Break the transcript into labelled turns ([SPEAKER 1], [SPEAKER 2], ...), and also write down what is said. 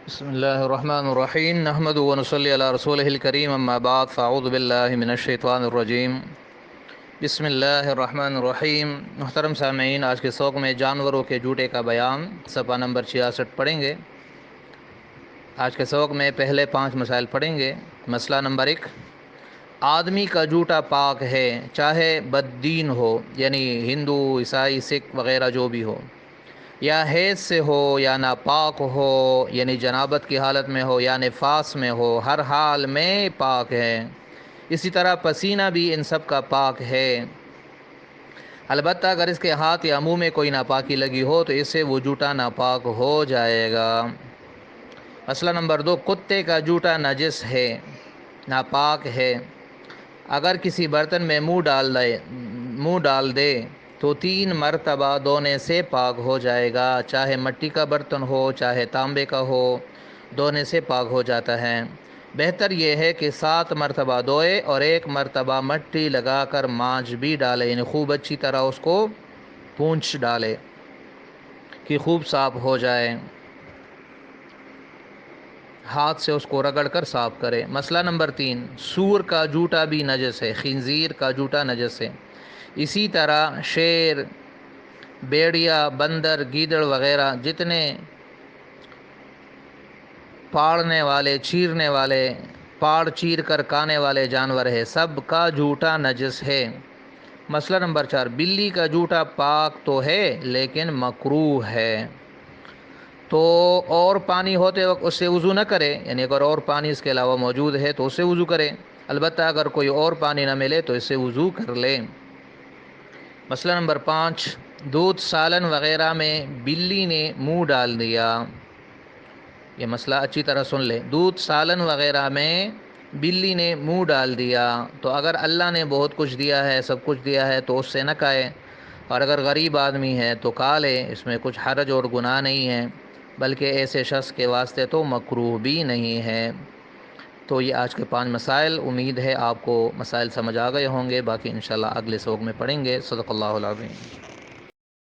[SPEAKER 1] بسم اللہ الرحمن الرحیم نحمد و نصلی علی رسولہ الکریم اما بعد فاعوذ باللہ من الشیطان الرجیم بسم اللہ الرحمن الرحیم۔ محترم سامعین، آج کے سوق میں جانوروں کے جوتے کا بیان صفحہ نمبر 66 پڑھیں گے۔ آج کے سوق میں پہلے 5 مسائل پڑھیں گے۔ مسئلہ نمبر 1، آدمی کا جوتا پاک ہے، چاہے بددین ہو، یعنی ہندو، عیسائی، سکھ وغیرہ جو بھی ہو، یا حیض سے ہو یا ناپاک ہو، یعنی جنابت کی حالت میں ہو یا نفاس میں ہو، ہر حال میں پاک ہے۔ اسی طرح پسینہ بھی ان سب کا پاک ہے، البتہ اگر اس کے ہاتھ یا منہ میں کوئی ناپاکی لگی ہو تو اس سے وہ جوتا ناپاک ہو جائے گا۔ مسئلہ نمبر 2، کتے کا جوتا نجس ہے، ناپاک ہے۔ اگر کسی برتن میں منہ ڈال دے تو 3 مرتبہ دھونے سے پاک ہو جائے گا، چاہے مٹی کا برتن ہو چاہے تانبے کا ہو، دھونے سے پاک ہو جاتا ہے۔ بہتر یہ ہے کہ 7 مرتبہ دھوئے اور 1 مرتبہ مٹی لگا کر مانجھ بھی ڈالے، یعنی خوب اچھی طرح اس کو پونچھ ڈالے کہ خوب صاف ہو جائے، ہاتھ سے اس کو رگڑ کر صاف کرے۔ مسئلہ نمبر 3، سور کا جوتا بھی نجس ہے، خنزیر کا جوتا نجس ہے۔ اسی طرح شیر، بیڑیا، بندر، گیدڑ وغیرہ جتنے پاڑنے والے، چیرنے والے، پاڑ چیر کر کھانے والے جانور ہے، سب کا جوتا نجس ہے۔ مسئلہ نمبر 4، بلی کا جوتا پاک تو ہے لیکن مکروہ ہے، تو اور پانی ہوتے وقت اس سے وضو نہ کرے، یعنی اگر اور پانی اس کے علاوہ موجود ہے تو اس سے وضو کرے، البتہ اگر کوئی اور پانی نہ ملے تو اس سے وضو کر لے۔ مسئلہ نمبر 5، دودھ سالن وغیرہ میں بلی نے منہ ڈال دیا۔ یہ مسئلہ اچھی طرح سن لے، دودھ سالن وغیرہ میں بلی نے منہ ڈال دیا تو اگر اللہ نے بہت کچھ دیا ہے، سب کچھ دیا ہے تو اس سے نہ کھائے، اور اگر غریب آدمی ہے تو کھا لے، اس میں کچھ حرج اور گناہ نہیں ہے، بلکہ ایسے شخص کے واسطے تو مکروہ بھی نہیں ہے۔ تو یہ آج کے 5 مسائل، امید ہے آپ کو مسائل سمجھ آ گئے ہوں گے، باقی انشاءاللہ اگلے سوق میں پڑھیں گے۔ صدق اللہ العظیم۔